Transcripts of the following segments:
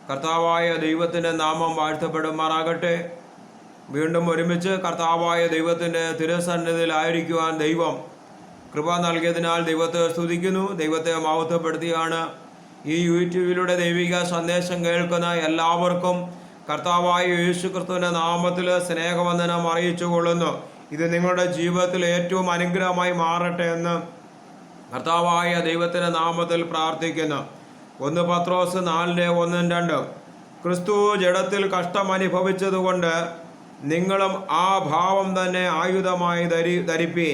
കർത്താവായ ദൈവത്തിൻ്റെ നാമം വാഴ്ത്തപ്പെടുമാറാകട്ടെ. വീണ്ടും ഒരുമിച്ച് കർത്താവായ ദൈവത്തിൻ്റെ തിരുസന്നിധിയിലായിരിക്കുവാൻ ദൈവം കൃപ നൽകിയതിനാൽ ദൈവത്തെ സ്തുതിക്കുന്നു. ദൈവത്തെ മഹത്വപ്പെടുത്തിയാണ് ഈ യൂട്യൂബിലൂടെ ദൈവിക സന്ദേശം കേൾക്കുന്ന എല്ലാവർക്കും കർത്താവായ യേശുക്രിസ്തുവിൻ്റെ നാമത്തിൽ സ്നേഹവന്ദനം അറിയിച്ചു കൊള്ളുന്നു. ഇത് നിങ്ങളുടെ ജീവിതത്തിൽ ഏറ്റവും അനുഗ്രഹമായി മാറട്ടെ എന്ന് കർത്താവായ ദൈവത്തിൻ്റെ നാമത്തിൽ പ്രാർത്ഥിക്കുന്നു. 1 പത്രോസ് 4:1-2 ക്രിസ്തു ജഡത്തിൽ കഷ്ടം അനുഭവിച്ചതുകൊണ്ട് നിങ്ങളും ആ ഭാവം തന്നെ ആയുധമായി ധരിപ്പി.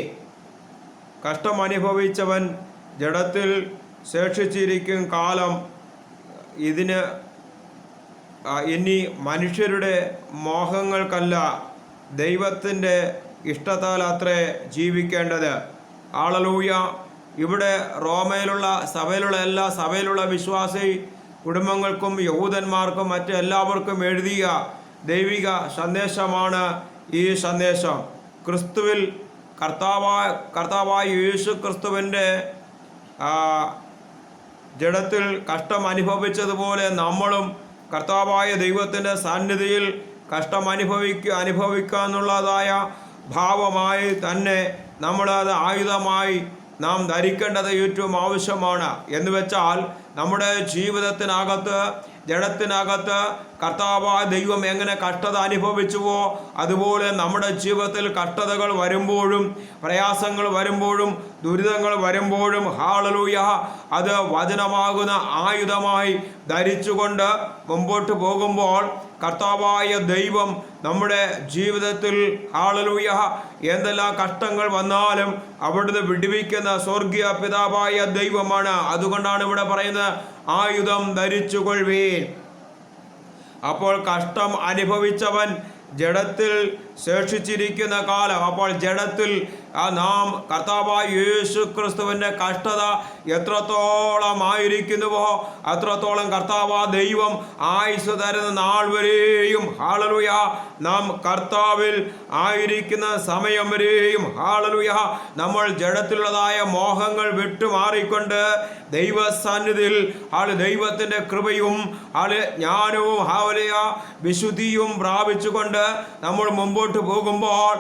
കഷ്ടം അനുഭവിച്ചവൻ ജഡത്തിൽ ശേഷിച്ചിരിക്കും കാലം ഇനി മനുഷ്യരുടെ മോഹങ്ങൾക്കല്ല ദൈവത്തിൻ്റെ ഇഷ്ടത്താൽ അത്രേ ജീവിക്കേണ്ടത്. ഹല്ലേലൂയ. ഇവിടെ റോമയിലുള്ള സഭയിലുള്ള വിശ്വാസി കുടുംബങ്ങൾക്കും യഹൂദന്മാർക്കും മറ്റെല്ലാവർക്കും എഴുതിയ ദൈവിക സന്ദേശമാണ് ഈ സന്ദേശം. ക്രിസ്തുവിൽ കർത്താവായ യേശു ക്രിസ്തുവിൻ്റെ ജഡത്തിൽ കഷ്ടം അനുഭവിച്ചതുപോലെ നമ്മളും കർത്താവായ ദൈവത്തിൻ്റെ സന്നിധിയിൽ കഷ്ടം അനുഭവിക്കാന്നുള്ളതായ ഭാവമായി തന്നെ നമ്മളത് ആയുധമായി നാം ധരിക്കേണ്ടത് ഏറ്റവും ആവശ്യമാണ്. എന്ന് വെച്ചാൽ നമ്മുടെ ജീവിതത്തിനകത്ത് ജഡത്തിനകത്ത് കർത്താവായ ദൈവം എങ്ങനെ കഷ്ടത അനുഭവിച്ചുവോ അതുപോലെ നമ്മുടെ ജീവിതത്തിൽ കഷ്ടതകൾ വരുമ്പോഴും പ്രയാസങ്ങൾ വരുമ്പോഴും ദുരിതങ്ങൾ വരുമ്പോഴും ഹല്ലേലൂയ അത് വചനമാകുന്ന ആയുധമായി ധരിച്ചുകൊണ്ട് മുമ്പോട്ട് പോകുമ്പോൾ കർത്താവായ ദൈവം നമ്മുടെ ജീവിതത്തിൽ ഹല്ലേലൂയ എന്തെല്ലാം കഷ്ടങ്ങൾ വന്നാലും അവിടുന്ന് വിടുവിക്കുന്ന സ്വർഗീയ പിതാവായ ദൈവമാണ്. അതുകൊണ്ടാണ് ഇവിടെ പറയുന്നത് ആയുധം ധരിച്ചുകൊള്ളുവീൻ. അപ്പോൾ കഷ്ടം അനുഭവിച്ചവൻ ജഡത്തിൽ ശേഷിച്ചിരിക്കുന്ന കാലം, അപ്പോൾ ജഡത്തിൽ നാം കർത്താവായ യേശു ക്രിസ്തുവിൻ്റെ കഷ്ടത എത്രത്തോളം ആയിരിക്കുന്നുവോ അത്രത്തോളം കർത്താവായ ദൈവം ആയുസ് തരുന്ന നാൾ വരെയും ഹല്ലേലൂയ നാം കർത്താവിൽ ആയിരിക്കുന്ന സമയം വരെയും ഹല്ലേലൂയ നമ്മൾ ജഡത്തിലുള്ളതായ മോഹങ്ങൾ വിട്ടുമാറിക്കൊണ്ട് ദൈവസന്നിധിയിൽ ദൈവത്തിൻ്റെ കൃപയും ജ്ഞാനവും ഹല്ലേലൂയ വിശുദ്ധിയും പ്രാപിച്ചുകൊണ്ട് നമ്മൾ മുമ്പോട്ട് പോകുമ്പോൾ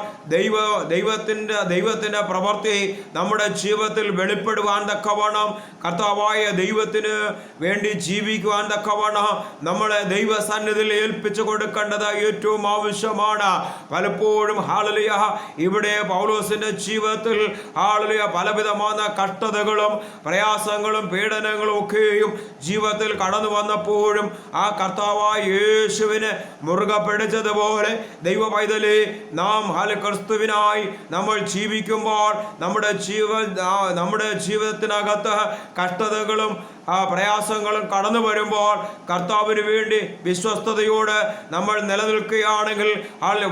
ദൈവത്തിൻ്റെ പ്രവൃത്തി നമ്മുടെ ജീവിതത്തിൽ വെളിപ്പെടുവാൻ തക്കവണ്ണം കർത്താവായ ദൈവത്തിന് വേണ്ടി ജീവിക്കുവാൻ തക്കവണ്ണം നമ്മളെ ദൈവസന്നിധിയിൽ ഏൽപ്പിച്ചു കൊടുക്കേണ്ടത് ഏറ്റവും ആവശ്യമാണ്. പലപ്പോഴും ഹല്ലേലൂയ ഇവിടെ പൗലോസിന്റെ ജീവിതത്തിൽ ഹല്ലേലൂയ പലവിധമായ കഷ്ടതകളും പ്രയാസങ്ങളും പീഡനങ്ങളും ഒക്കെയും ജീവിതത്തിൽ കടന്നു വന്നപ്പോഴും ആ കർത്താവായ യേശുവിനെ മുറുകെ പിടിച്ചതുപോലെ ദൈവ പൈതലേ നാം ക്രിസ്തുവിനായി നമ്മൾ ജീവിക്കുമ്പോൾ നമ്മുടെ ജീവിതത്തിനകത്ത് കഷ്ടതകളും പ്രയാസങ്ങളും കടന്നു വരുമ്പോൾ കർത്താവിന് വേണ്ടി വിശ്വസ്തയോടെ നമ്മൾ നിലനിൽക്കുകയാണെങ്കിൽ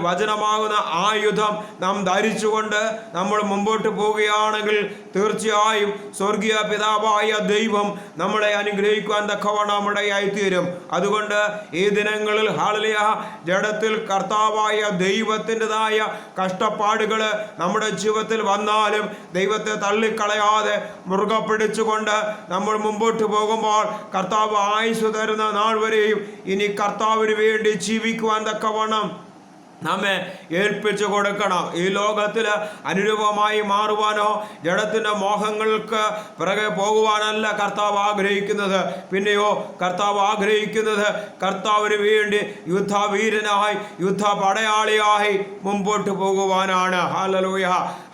വചനമാകുന്ന ആയുധം നാം ധരിച്ചുകൊണ്ട് നമ്മൾ മുമ്പോട്ട് പോവുകയാണെങ്കിൽ തീർച്ചയായും സ്വർഗീയ പിതാവായ ദൈവം നമ്മളെ അനുഗ്രഹിക്കുവാൻ തക്കവണ്ണം ഇടയായിത്തീരും. അതുകൊണ്ട് ഈ ദിനങ്ങളിൽ ഹല്ലേലൂയ ജഡത്തിൽ കർത്താവായ ദൈവത്തിൻ്റെതായ കഷ്ടപ്പാടുകൾ നമ്മുടെ ജീവിതത്തിൽ വന്നാലും ദൈവത്തെ തള്ളിക്കളയാതെ മുറുകെ പിടിച്ചുകൊണ്ട് നമ്മൾ മുമ്പോട്ട് പോകുമ്പോൾ കർത്താവ് ആയുസ് തരുന്ന നാൾ വരെയും ഇനി കർത്താവിന് വേണ്ടി ജീവിക്കുവാൻ തക്കവണ്ണം നമ്മെ ഏൽപ്പിച്ചു കൊടുക്കണം. ഈ ലോകത്തിൽ അനുരൂപമായി മാറുവാനോ ജഡത്തിൻ്റെ മോഹങ്ങൾക്ക് പിറകെ പോകുവാനല്ല കർത്താവ് ആഗ്രഹിക്കുന്നത്. പിന്നെയോ കർത്താവ് ആഗ്രഹിക്കുന്നത് കർത്താവിന് വേണ്ടി യുദ്ധവീരനായി യുദ്ധ പടയാളിയായി മുമ്പോട്ട് പോകുവാനാണ്. Hallelujah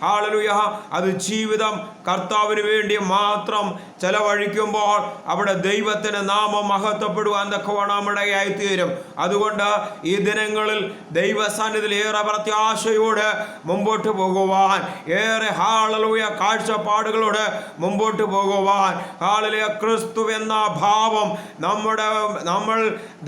hallelujah. അത് ജീവിതം കർത്താവിന് വേണ്ടി മാത്രം ചെലവഴിക്കുമ്പോൾ അവിടെ ദൈവത്തിന് നാമം മഹത്വപ്പെടുവാൻ തക്കവണ്ണം ഇടയായിത്തീരും. അതുകൊണ്ട് ഈ ദിനങ്ങളിൽ ദൈവസന്നിധിയിൽ ഏറെ പ്രത്യാശയോടെ മുമ്പോട്ട് പോകുവാൻ, ഏറെ ഹല്ലേലൂയ കാഴ്ചപ്പാടുകളോടെ മുമ്പോട്ട് പോകുവാൻ ഹല്ലേലൂയ ക്രിസ്തു എന്ന ഭാവം നമ്മൾ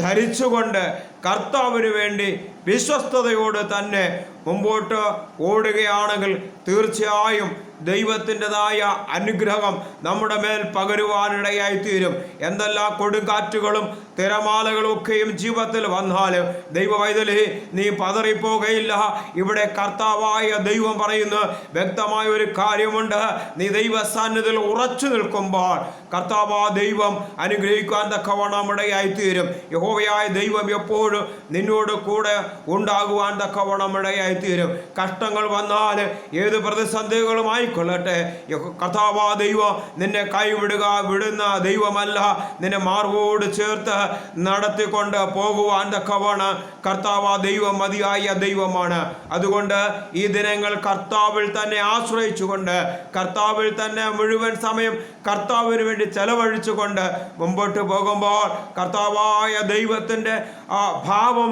ധരിച്ചുകൊണ്ട് കർത്താവിന് വേണ്ടി വിശ്വസ്തയോട് തന്നെ മുമ്പോട്ട് ഓടുകയാണെങ്കിൽ തീർച്ചയായും ദൈവത്തിൻ്റെതായ അനുഗ്രഹം നമ്മുടെ മേൽ പകരുവാനിടയായിത്തീരും. എന്തെല്ലാം കൊടുങ്കാറ്റുകളും തിരമാലകളും ഒക്കെയും ജീവിതത്തിൽ വന്നാലും ദൈവവൈതലേ നീ പതറിപ്പോകയില്ല. ഇവിടെ കർത്താവായ ദൈവം പറയുന്ന വ്യക്തമായ ഒരു കാര്യമുണ്ട്. നീ ദൈവസന്നിധിയിൽ ഉറച്ചു നിൽക്കുമ്പോൾ കർത്താവായ ദൈവം അനുഗ്രഹിക്കാൻ തക്കവണ്ണം ഇടയായിത്തീരും. യഹോവയായ ദൈവം എപ്പോഴും നിന്നോട് കൂടെ ഉണ്ടാകുവാൻ തക്കവണ്ണം ഇടയായിത്തീരും. കഷ്ടങ്ങൾ വന്നാൽ ഏത് പ്രതിസന്ധികളും ആയിക്കൊള്ളട്ടെ, കർത്താവായ ദൈവം നിന്നെ വിടുന്ന ദൈവമല്ല, നിന്നെ മാർവോട് ചേർത്ത് നടത്തിക്കൊണ്ട് പോകുവാൻ തക്കവണ്ണം കർത്താവായ ദൈവം മതിയായ ദൈവമാണ്. അതുകൊണ്ട് ഈ ദിനങ്ങൾ കർത്താവിൽ തന്നെ ആശ്രയിച്ചുകൊണ്ട്, കർത്താവിൽ തന്നെ മുഴുവൻ സമയം കർത്താവിന് വേണ്ടി ചെലവഴിച്ചുകൊണ്ട് മുമ്പോട്ട് പോകുമ്പോൾ കർത്താവായ ദൈവത്തിൻ്റെ ആ ഭാവം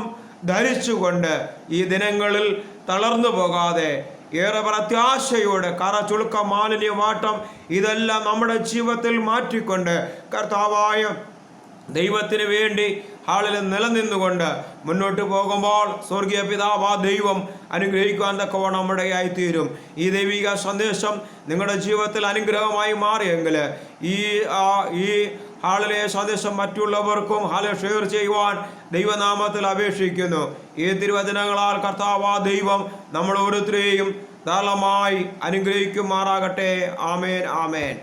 ധരിച്ചുകൊണ്ട് ഈ ദിനങ്ങളിൽ തളർന്നു പോകാതെ ഏറെ പ്രത്യാശയോടെ ചുളുക്കം, മാലിന്യമാട്ടം ഇതെല്ലാം നമ്മുടെ ജീവിതത്തിൽ മാറ്റിക്കൊണ്ട് കർത്താവായ ദൈവത്തിന് വേണ്ടി ഹാളിൽ നിലനിന്നുകൊണ്ട് മുന്നോട്ട് പോകുമ്പോൾ സ്വർഗീയ പിതാവാ ദൈവം അനുഗ്രഹിക്കുവാൻ തക്കവണ്ണം ഇടയായിത്തീരും. ഈ ദൈവിക സന്ദേശം നിങ്ങളുടെ ജീവിതത്തിൽ അനുഗ്രഹമായി മാറിയെങ്കിൽ ഈ ഹാളിലെ സന്ദേശം മറ്റുള്ളവർക്കും ഹാളിൽ ഷെയർ ചെയ്യുവാൻ ദൈവനാമത്തിൽ അപേക്ഷിക്കുന്നു. ഈ തിരുവചനങ്ങളാൽ കർത്താവാ ദൈവം നമ്മൾ ഓരോരുത്തരെയും ധാരാളമായി അനുഗ്രഹിക്കുമാറാകട്ടെ. ആമേൻ, ആമേൻ.